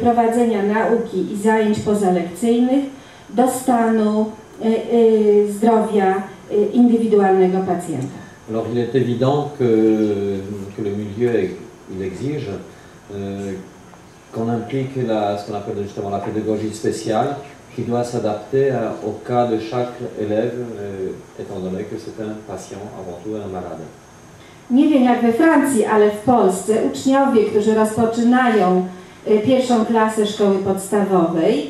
prowadzenia nauki i zajęć pozalekcyjnych do stanu zdrowia indywidualnego pacjenta. Alors il est évident que le milieu il exige qu'on implique ce qu'on appelle justement la pédagogie spéciale qui doit s'adapter au cas de chaque élève, étant donné que c'est un patient avant tout un malade. Nie wiem jak we Francji, ale w Polsce uczniowie, którzy rozpoczynają pierwszą klasę szkoły podstawowej,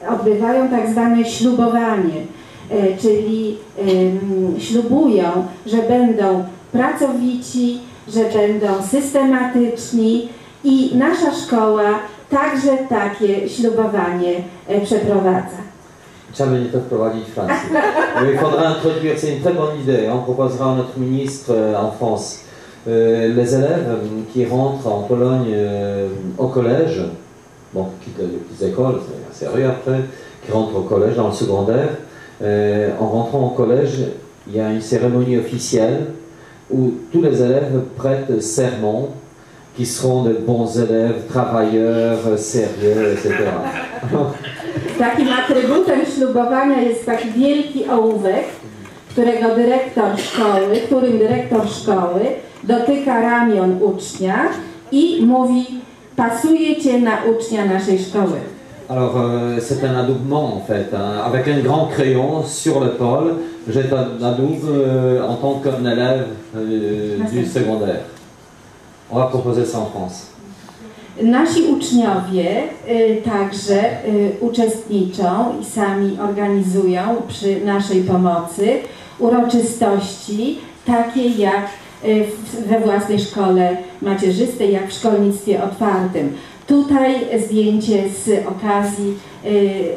odbywają tak zwane ślubowanie, czyli ślubują, że będą pracowici, że będą systematyczni i nasza szkoła także takie ślubowanie przeprowadza. Trzeba będzie to wprowadzić w Francji. Il faudra introduire, c'est une très bonne idée, on proposera à notre ministre en France. Les élèves qui rentrent en Pologne au collège, bon, quittent les petites écoles, c'est sérieux après, qui rentrent au collège, dans le secondaire, en rentrant au collège, il y a une cérémonie officielle où tous les élèves prêtent serment qui seront de bons élèves, travailleurs, sérieux, etc. Takim atrybutem ślubowania jest taki wielki ołówek, którym dyrektor szkoły dotyka ramion ucznia i mówi: pasujecie na ucznia naszej szkoły. Alors c'est un adoubement en fait, hein, avec un grand crayon sur l'épaule, je t'adoube en tant qu'élève du secondaire. On va proposer ça en France. Nasi uczniowie także uczestniczą i sami organizują przy naszej pomocy uroczystości takie jak we własnej szkole macierzystej, jak w szkolnictwie otwartym. Tutaj zdjęcie z okazji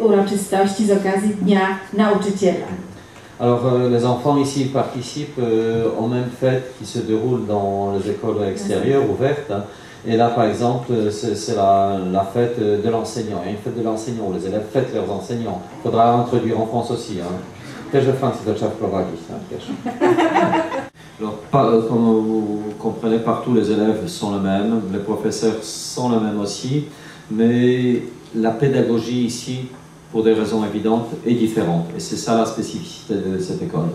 uroczystości, z okazji Dnia Nauczyciela. Alors les enfants ici participent aux mêmes fêtes qui se déroulent dans les écoles extérieures ouvertes. Et là par exemple c'est la fête de l'enseignant. Il y a une fête de l'enseignant où les élèves fêtent leurs enseignants. Il faudra introduire en France aussi. Też we Francji to trzeba wprowadzić. Alors, comme vous comprenez, partout les élèves sont les mêmes, les professeurs sont les mêmes aussi, mais la pédagogie ici, pour des raisons évidentes, est différente. Et c'est ça la spécificité de cette école.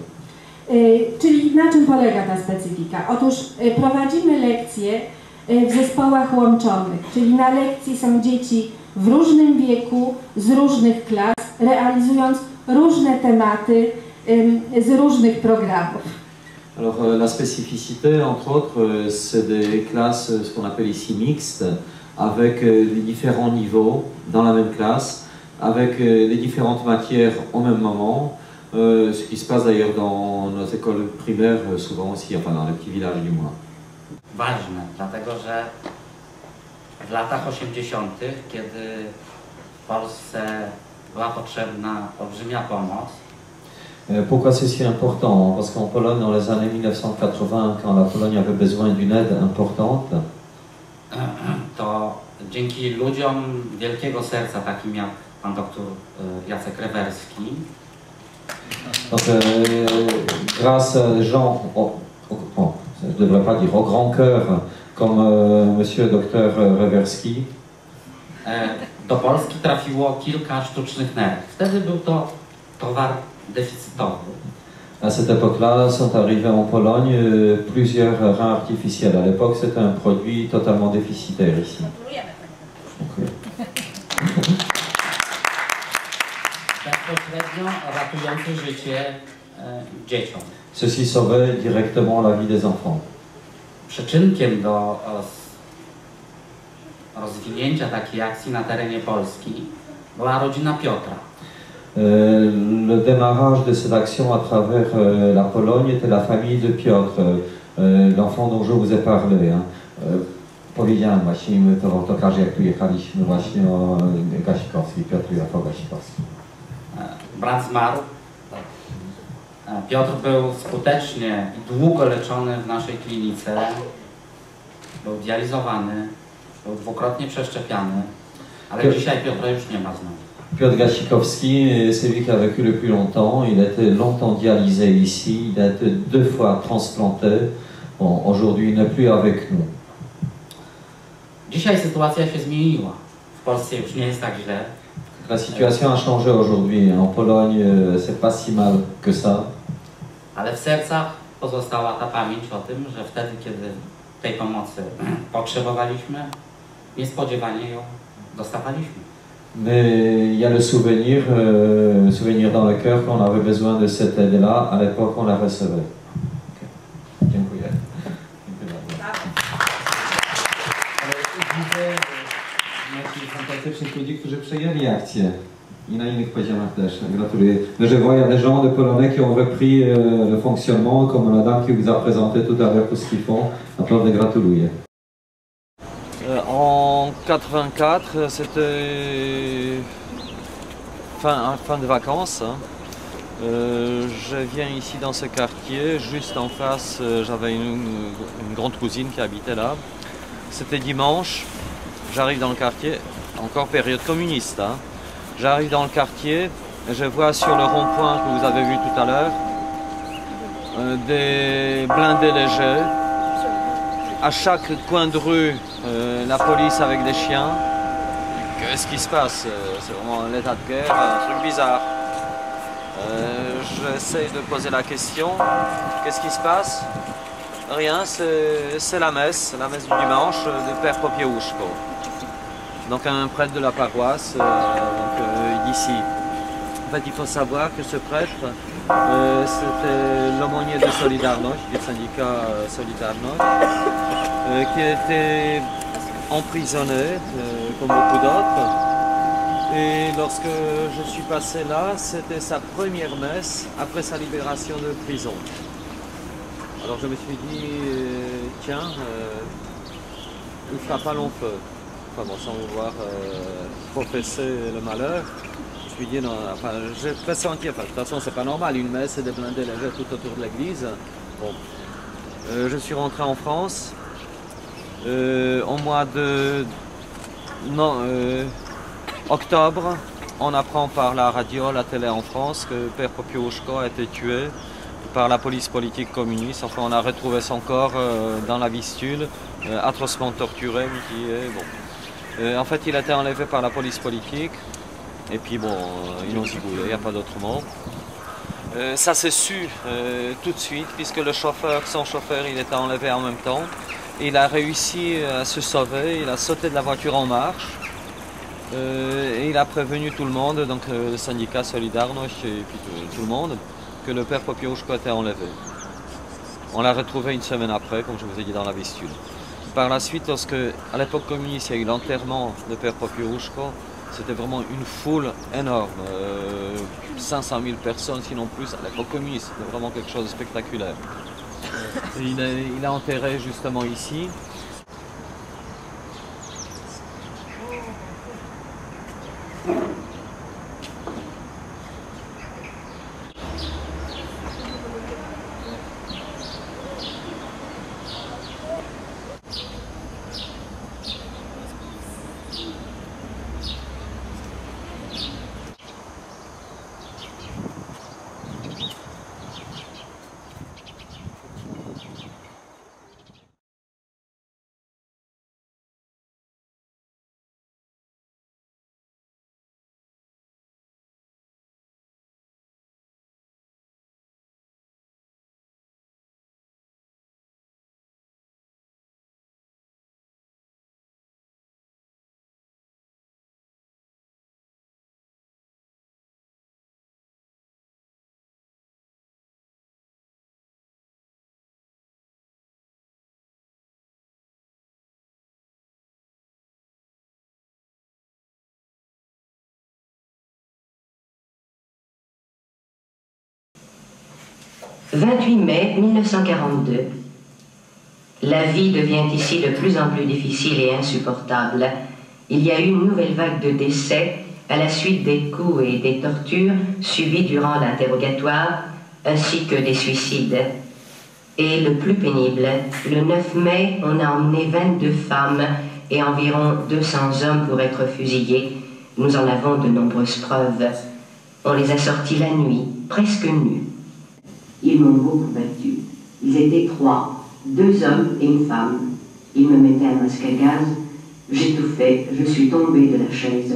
Czyli na czym polega ta specyfika? Otóż prowadzimy lekcje w zespołach łączonych, czyli na lekcji są dzieci w różnym wieku, z różnych klas, realizując różne tematy z różnych programów. Alors la spécificité, entre autres, c'est des classes, ce qu'on appelle ici mixtes, avec les différents niveaux dans la même classe, avec les différentes matières au même moment, ce qui se passe d'ailleurs dans nos écoles primaires souvent aussi, enfin dans les petits villages du moins. Ważne, dlatego że w latach 80., kiedy w Polsce była potrzebna olbrzymia pomoc. Pourquoi c'est si important? Parce qu'en Pologne, dans les années 1980, quand la Pologne avait besoin d'une aide importante, to dzięki ludziom wielkiego serca, takim jak pan doktor Jacek Rewerski, donc, grâce à des gens, je ne devrais pas dire au grand cœur, comme monsieur docteur Rewerski, do Polski trafiło kilka sztucznych nerek. Wtedy był to towar déficitowy. À cette époque-là, sont arrivés en Pologne plusieurs reins artificiels. À l'époque, c'était un produit totalement déficitaire ici. Bezpośrednio ratujący życie dzieciom. Ceci sauvait directement la vie des enfants. Przyczynkiem do rozwinięcia takiej akcji na terenie Polski była rodzina Piotra. Le démarrage de cette action à travers la Pologne était la famille de Piotr, l'enfant dont je vous ai parlé. Powiedziałem właśnie im to w autokarze, jak tu jechaliśmy właśnie o Gasikowski, Piotr Rafał Gasikowski. Brat zmarł. Piotr był skutecznie i długo leczony w naszej klinice. Był dializowany, był dwukrotnie przeszczepiany, ale dzisiaj Piotra już nie ma znowu. Piotr Gasikowski, c'est lui qui a vécu le plus longtemps. Il a été longtemps dialysé ici. Il a été 2 fois transplanté. Bon, aujourd'hui, il n'est plus avec nous. Dzisiaj sytuacja się zmieniła. W Polsce już nie jest tak źle. La situation a changé aujourd'hui. En Pologne, c'est pas si mal que ça. Ale w sercach pozostała ta pamięć o tym, że wtedy, kiedy tej pomocy potrzebowaliśmy, niespodziewanie ją dostawaliśmy. Mais il y a le souvenir, souvenir dans le cœur qu'on avait besoin de cette aide-là. À l'époque, on la recevait. Dziękuję. Ale widzę naszych fantastycznych ludzi, którzy przejęli akcję. I na innych poziomach też. Gratuluję. Mais je vois, il y a des gens de Polonais qui ont repris le fonctionnement, comme la dame qui vous a présenté tout à l'heure tout ce qu'ils font. Naprawdę gratuluję. En 84, c'était fin de vacances. Je viens ici dans ce quartier. Juste en face, j'avais une grande cousine qui habitait là. C'était dimanche. J'arrive dans le quartier, encore période communiste. Hein. J'arrive dans le quartier, et je vois sur le rond-point que vous avez vu tout à l'heure des blindés légers. À chaque coin de rue, la police avec des chiens. Qu'est-ce qui se passe? C'est vraiment un état de guerre, un truc bizarre. J'essaie de poser la question. Qu'est-ce qui se passe? Rien, c'est la messe du dimanche de Père Popiełuszko. Donc un prêtre de la paroisse d'ici. En fait, il faut savoir que ce prêtre, c'était l'aumônier de Solidarność, du syndicat Solidarność, qui était emprisonné, comme beaucoup d'autres. Et lorsque je suis passé là, c'était sa première messe après sa libération de prison. Alors je me suis dit, tiens, il ne fera pas long feu. Enfin, bon, sans vouloir professer le malheur. Je me suis dit, non, enfin, j'ai pressenti, enfin, de toute façon, c'est pas normal, une messe et des blindés légers tout autour de l'église. Bon. Je suis rentré en France. Au mois de octobre, on apprend par la radio, la télé en France, que Père Popiełuszko a été tué par la police politique communiste. Enfin, on a retrouvé son corps dans la Vistule, atrocement torturé, mutilé. Bon. En fait, il a été enlevé par la police politique. Et puis bon, ils l'ont zigoulé, il n'y a pas d'autre mot. Ça s'est su tout de suite, puisque le chauffeur, son chauffeur, il était enlevé en même temps. Il a réussi à se sauver, il a sauté de la voiture en marche. Et il a prévenu tout le monde, donc le syndicat Solidarność et puis tout le monde, que le Père Popiełuszko était enlevé. On l'a retrouvé une semaine après, comme je vous ai dit, dans la Vistule. Par la suite, lorsque, à l'époque communiste, il y a eu l'enterrement de Père Popiełuszko, c'était vraiment une foule énorme, 500 000 personnes, sinon plus, à l'époque communiste, c'était vraiment quelque chose de spectaculaire. Et il a enterré justement ici. « 28 mai 1942. La vie devient ici de plus en plus difficile et insupportable. Il y a eu une nouvelle vague de décès à la suite des coups et des tortures subis durant l'interrogatoire, ainsi que des suicides. Et le plus pénible, le 9 mai, on a emmené 22 femmes et environ 200 hommes pour être fusillés. Nous en avons de nombreuses preuves. On les a sortis la nuit, presque nus. Ils m'ont beaucoup battu. Ils étaient 3, 2 hommes et une femme. Ils me mettaient un masque à gaz J'étouffais, je suis tombée de la chaise.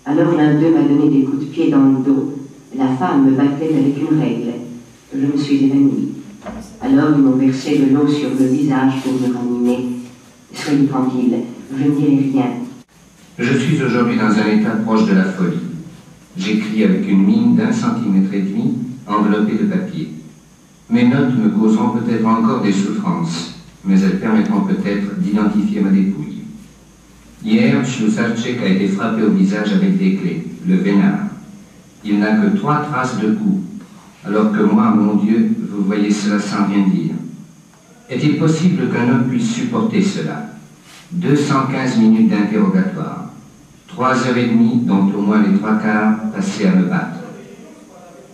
Alors l'un d'eux m'a donné des coups de pied dans le dos. La femme me battait avec une règle. Je me suis évanouie. Alors ils m'ont versé de l'eau sur le visage pour me ranimer. Soyez tranquille, je ne dirai rien. Je suis aujourd'hui dans un état proche de la folie. J'écris avec une mine d'1,5 cm enveloppée de papier. Mes notes me causeront peut-être encore des souffrances, mais elles permettront peut-être d'identifier ma dépouille. Hier, Ślusarczyk a été frappé au visage avec des clés, le vénard. Il n'a que 3 traces de coups, alors que moi, mon Dieu, vous voyez cela sans rien dire. Est-il possible qu'un homme puisse supporter cela? 215 minutes d'interrogatoire, 3h30, dont au moins les 3/4 passés à me battre.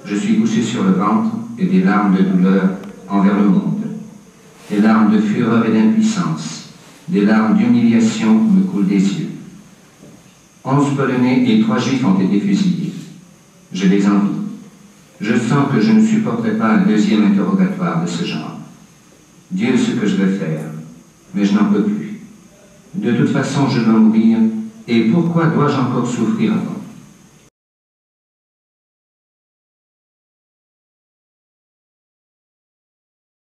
Je suis couché sur le ventre et des larmes de douleur envers le monde. Des larmes de fureur et d'impuissance. Des larmes d'humiliation me coulent des yeux. 11 Polonais et 3 Juifs ont été fusillés. Je les envie. Je sens que je ne supporterai pas un deuxième interrogatoire de ce genre. Dieu ce que je vais faire, mais je n'en peux plus. De toute façon, je dois mourir, et pourquoi dois-je encore souffrir avant?